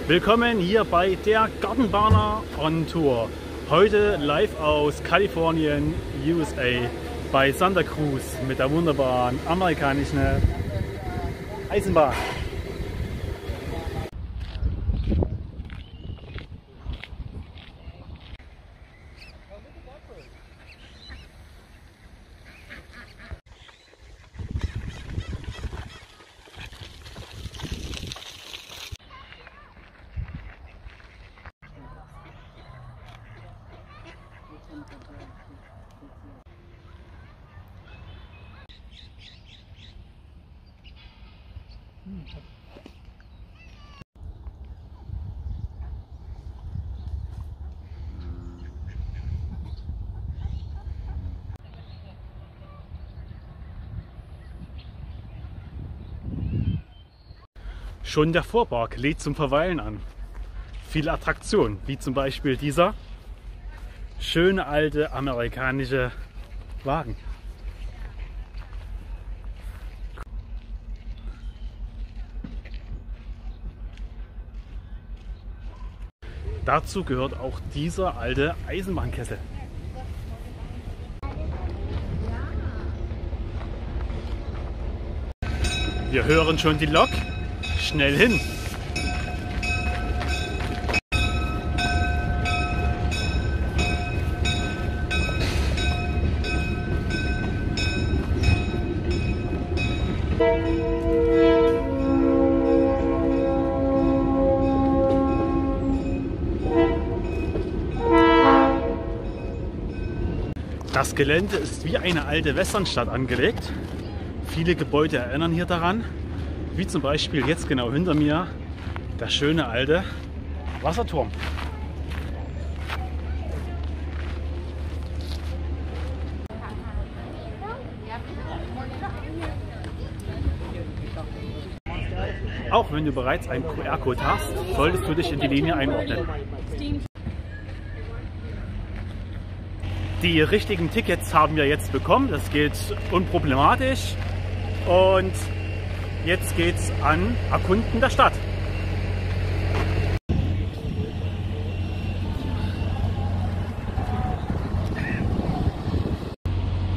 Willkommen hier bei der Gartenbahner on Tour. Heute live aus Kalifornien, USA, bei Santa Cruz mit der wunderbaren amerikanischen Eisenbahn. Schon der Vorpark lädt zum Verweilen an. Viele Attraktionen, wie zum Beispiel dieser schöne alte amerikanische Wagen. Dazu gehört auch dieser alte Eisenbahnkessel. Wir hören schon die Lok. Schnell hin! Das Gelände ist wie eine alte Westernstadt angelegt. Viele Gebäude erinnern hier daran. Wie zum Beispiel jetzt genau hinter mir der schöne alte Wasserturm. Auch wenn du bereits einen QR-Code hast, solltest du dich in die Linie einordnen. Die richtigen Tickets haben wir jetzt bekommen, das geht unproblematisch und jetzt geht's an Erkunden der Stadt.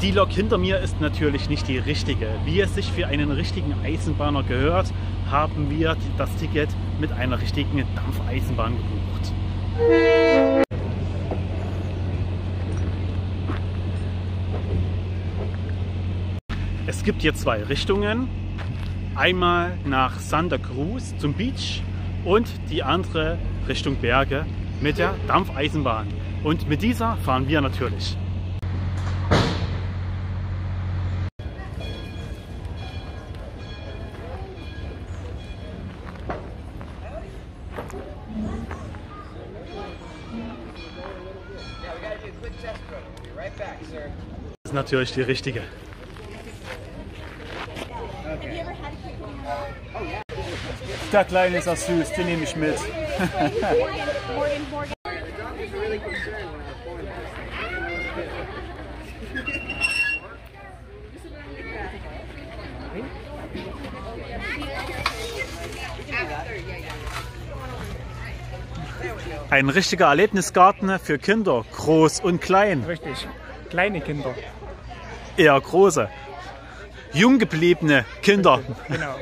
Die Lok hinter mir ist natürlich nicht die richtige. Wie es sich für einen richtigen Eisenbahner gehört, haben wir das Ticket mit einer richtigen Dampfeisenbahn gebucht. Es gibt hier zwei Richtungen. Einmal nach Santa Cruz zum Beach und die andere Richtung Berge mit der Dampfeisenbahn. Und mit dieser fahren wir natürlich. Das ist natürlich die richtige. Der Kleine ist auch süß, den nehme ich mit. Ein richtiger Erlebnisgarten für Kinder, groß und klein. Richtig, kleine Kinder. Eher große. Jung gebliebene Kinder. Genau.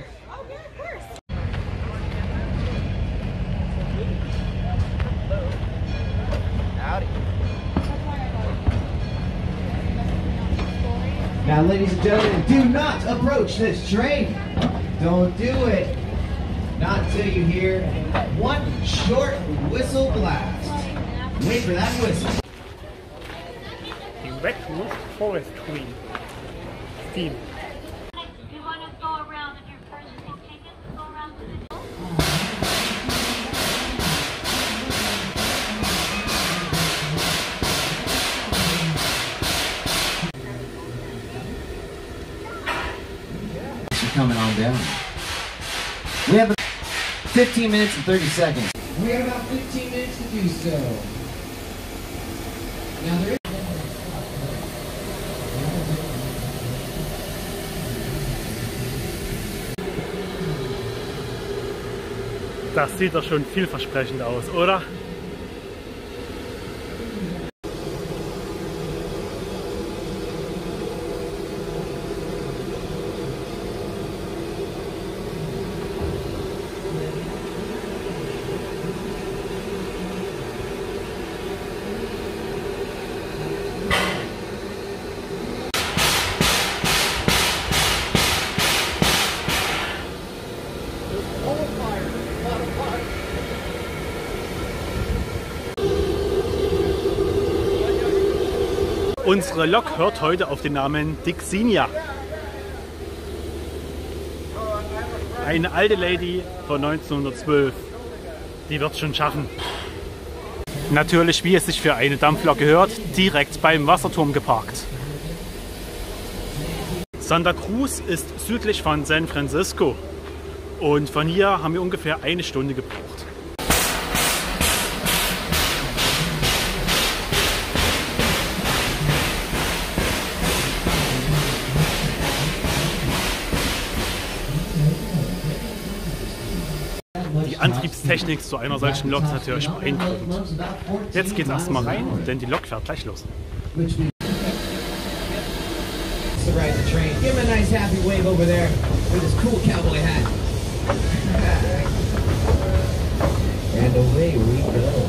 Now, ladies and gentlemen, do not approach this train. Don't do it. Not until you hear one short whistle blast. Wait for that whistle. Die Redwood Forest Queen. Theme. You want to go around if you're purchasing tickets, go around the middle. Coming on down. We have 15 minutes and 30 seconds. We have about 15 minutes to do so. Now there is Das sieht doch schon vielversprechend aus, oder? Unsere Lok hört heute auf den Namen Dixinia. Eine alte Lady von 1912. Die wird es schon schaffen. Natürlich, wie es sich für eine Dampflok gehört, direkt beim Wasserturm geparkt. Santa Cruz ist südlich von San Francisco und von hier haben wir ungefähr eine Stunde gebraucht. Die Antriebstechnik zu einer solchen Lok ist natürlich beeindruckend. Jetzt geht's erstmal rein, denn die Lok fährt gleich los. To ride the train. Give him a nice happy wave over there with his cool cowboy hat. And away we go.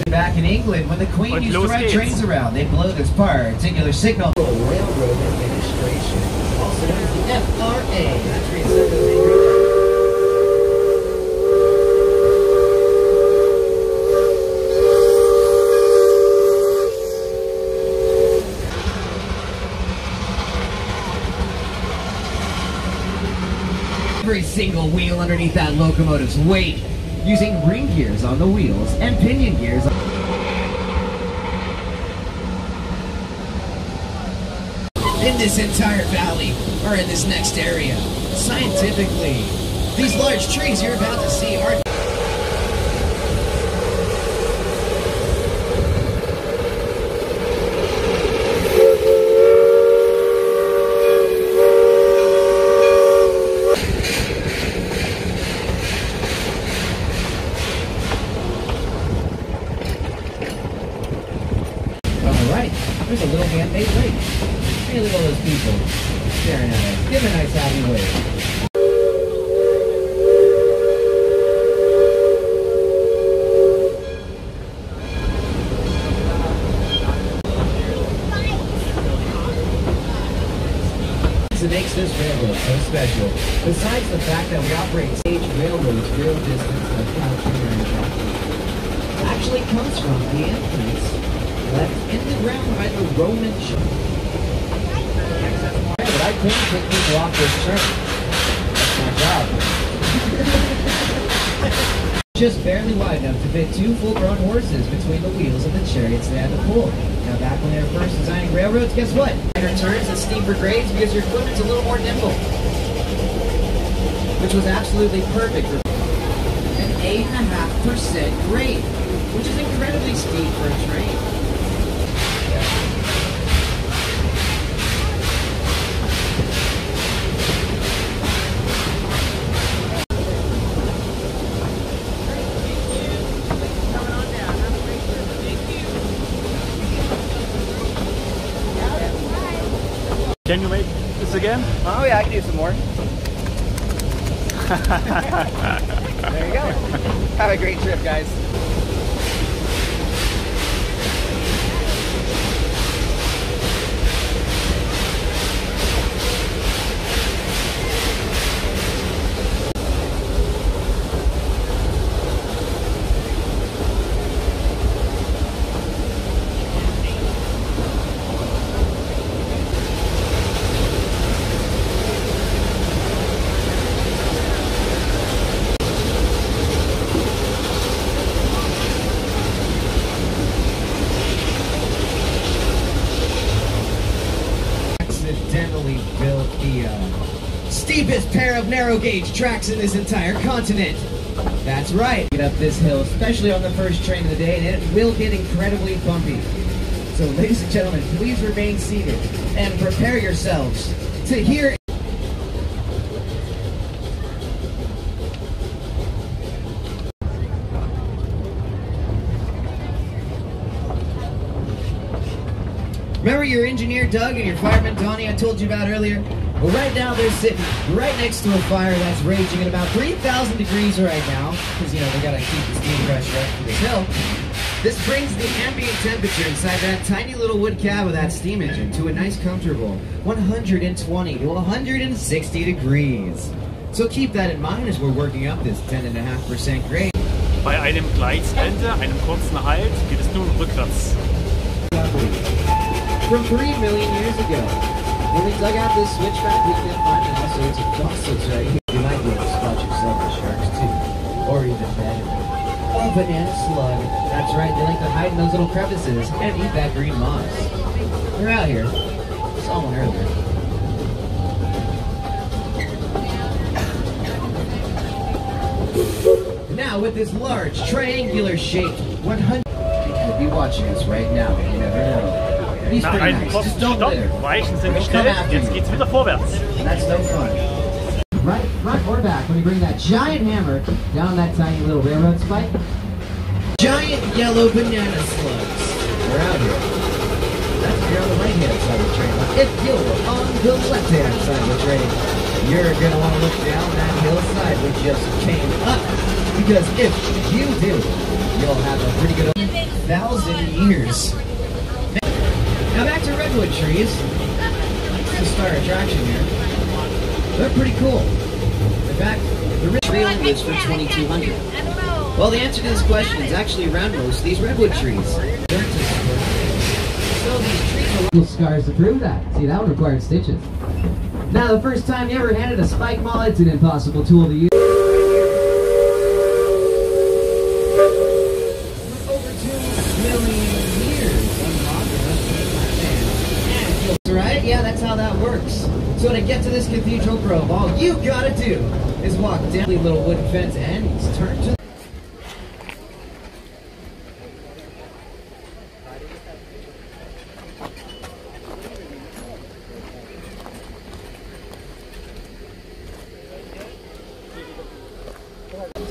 Back in England, when the Queen used to ride trains around, they blow this particular signal. Railroad Administration, also known as the FRA. That's where you send those in. Every single wheel underneath that locomotive's weight, using ring gears on the wheels and pinion gears. In this entire valley, or in this next area, scientifically, these large trees you're about to see are... There's a little man-made lake. Hey, look at all those people staring at us. Give him a nice happy wave. It makes this railroad so special. Besides the fact that we operate stage railroads, real distance of California and California actually comes from the entrance left in the ground by the Roman church. But I couldn't pick people off this train. That's my job. Just barely wide enough to fit two full-grown horses between the wheels of the chariots they had to pull. Now back when they were first designing railroads, guess what? Tighter turns and steeper grades because your equipment's a little more nimble. Which was absolutely perfect for an 8.5% grade, which is incredibly steep for a train. Can you make this again? Oh yeah, I can do some more. There you go. Have a great trip, guys. Built the steepest pair of narrow gauge tracks in this entire continent. That's right. Get up this hill, especially on the first train of the day, and it will get incredibly bumpy. So ladies and gentlemen, please remain seated and prepare yourselves to hear Remember your engineer Doug and your fireman Donnie I told you about earlier? Well, right now they're sitting right next to a fire that's raging at about 3,000 degrees right now, because, you know, they gotta keep the steam pressure up for this hill. This brings the ambient temperature inside that tiny little wood cab of that steam engine to a nice comfortable 120 to 160 degrees. So keep that in mind as we're working up this 10.5% grade. Bei einem Gleisende, einem kurzen Halt, geht es nun rückwärts. From 3 million years ago, when we dug out this switchback, we could find all sorts of fossils right here. You might be able to spot yourself with sharks too, or even better, a banana slug. That's right, they like to hide in those little crevices and eat that green moss. They're out here. Saw one earlier. Now with this large triangular shaped 100, you could be watching us right now. You never know. Nach einem kurzen Stopp, Weichen sind gestellt, jetzt geht's wieder vorwärts. That's no fun. Right, front or back, when you bring that giant hammer down that tiny little railroad spike. Giant yellow banana slugs. They're out here. That's if you're on the right-hand side of the train. If you're on the left-hand side of the train, you're going to want to look down that hillside we just came up. Because if you do, you'll have a pretty good 1,000 years. Now back to redwood trees. It's a star attraction here. They're pretty cool. In fact, the rich tree only lives for 2,200. Well, the answer to this question is actually around most of these redwood trees. So these trees are little scars to prove that. See, that one required stitches. Now, the first time you ever handed a spike maul, it's an impossible tool to use. Yeah, that's how that works. So to get to this cathedral grove, all you gotta do is walk down the little wooden fence and turn to.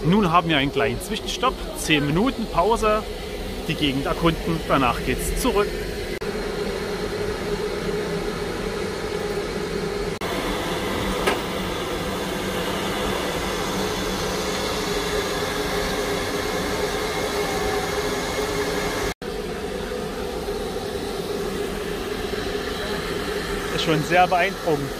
Nun haben wir einen kleinen Zwischenstopp, 10 Minuten Pause, die Gegend erkunden, danach geht's zurück. Schon sehr beeindruckend.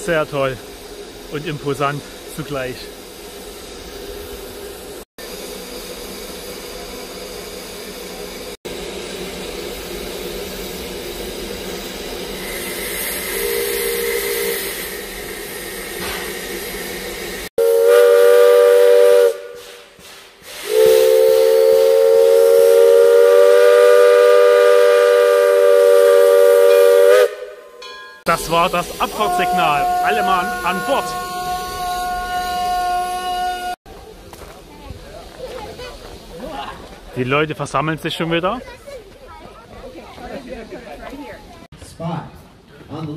Sehr toll und imposant zugleich. Das war das Abfahrtssignal. Alle Mann an Bord. Die Leute versammeln sich schon wieder.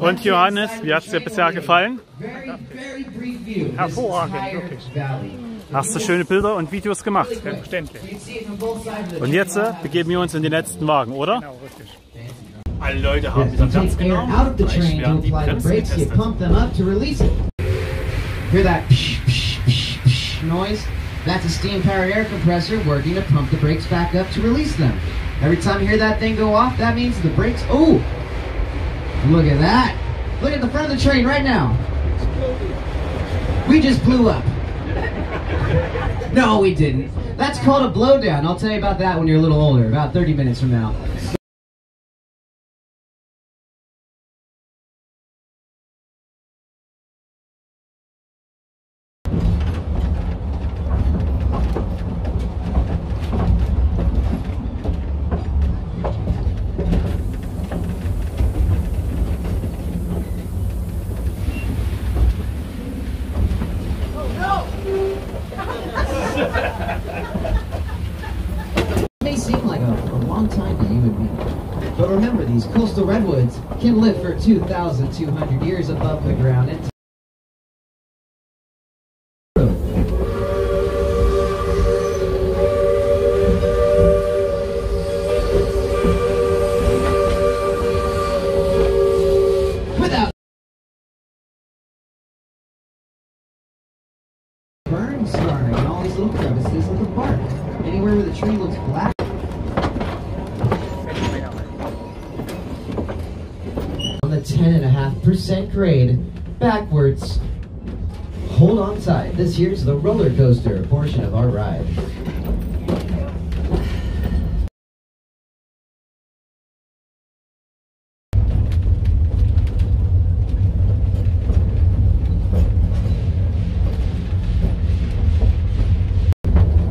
Und Johannes, wie hat es dir bisher gefallen? Hervorragend, wirklich. Hast du schöne Bilder und Videos gemacht? Selbstverständlich. Und jetzt begeben wir uns in den letzten Wagen, oder? Genau, richtig. Alle Leute haben Yes, wieder you Platz take air genommen. out of the Gleich train to werden die apply the Bremsen brakes, you getestet. pump them up to release it. Hear that psh, psh, psh, psh noise? That's a steam-powered air compressor working to pump the brakes back up to release them. Every time you hear that thing go off, that means the brakes... Oh! Look at that! Look at the front of the train right now. We just blew up. No, we didn't. That's called a blowdown. I'll tell you about that when you're a little older, about 30 minutes from now. It may seem like a long time to you and me, but remember, these coastal redwoods can live for 2,200 years above the ground. And without burn scarring and all these little crevices of the bark. Anywhere where the tree looks black. On the 10.5% grade, backwards. Hold on tight. This here's the roller coaster portion of our ride.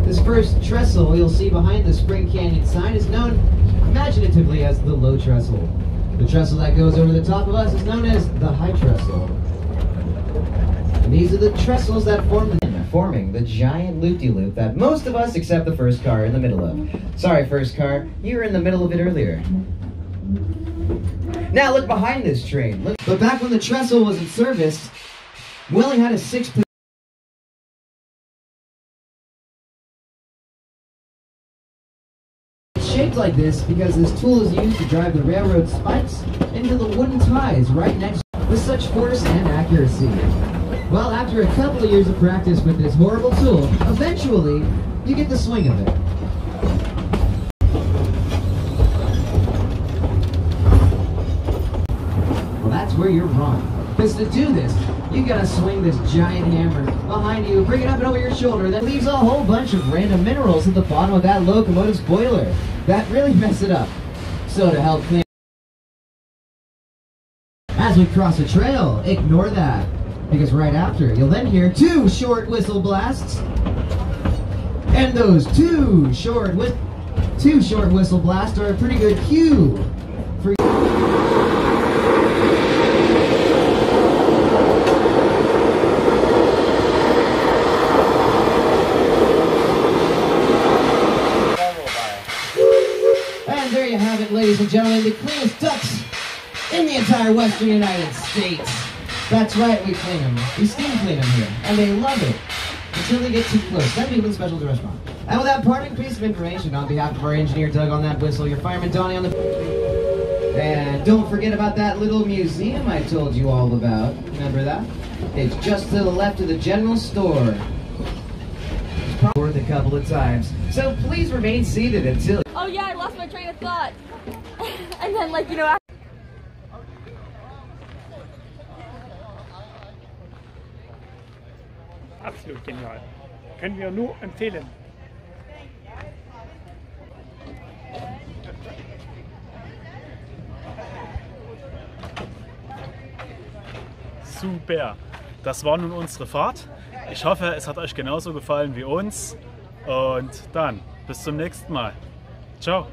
This first trestle you'll see behind the Spring Canyon sign is known imaginatively as the low trestle. The trestle that goes over the top of us is known as the high trestle. And these are the trestles that forming the giant loop-de-loop that most of us, except the first car, are in the middle of. Sorry, first car, you were in the middle of it earlier. Now look behind this train. Look. But back when the trestle wasn't serviced, we only had a 6 shaped like this because this tool is used to drive the railroad spikes into the wooden ties right next with such force and accuracy. Well, after a couple of years of practice with this horrible tool, eventually you get the swing of it. Well, that's where you're wrong. Because to do this, you gotta swing this giant hammer behind you, bring it up and over your shoulder, that leaves a whole bunch of random minerals at the bottom of that locomotive's boiler that really mess it up. So to help clean as we cross a trail, ignore that. Because right after, you'll then hear 2 short whistle blasts. And those 2 short whistle blasts are a pretty good cue for And there you have it, ladies and gentlemen, the cleanest ducks in the entire western United States. That's right, we clean them. We steam clean them here, and they love it until they get too close. Then we leave special to the restaurant. And with that parting piece of information, on behalf of our engineer Doug on that whistle, your fireman Donnie on the... And don't forget about that little museum I told you all about. Remember that? It's just to the left of the general store. It's probably worth a couple of times. So please remain seated until... Oh yeah, I lost my train of thought. And then like, you know, Absolut genial. Können wir nur empfehlen. Super. Das war nun unsere Fahrt. Ich hoffe, es hat euch genauso gefallen wie uns. Und dann bis zum nächsten Mal. Ciao.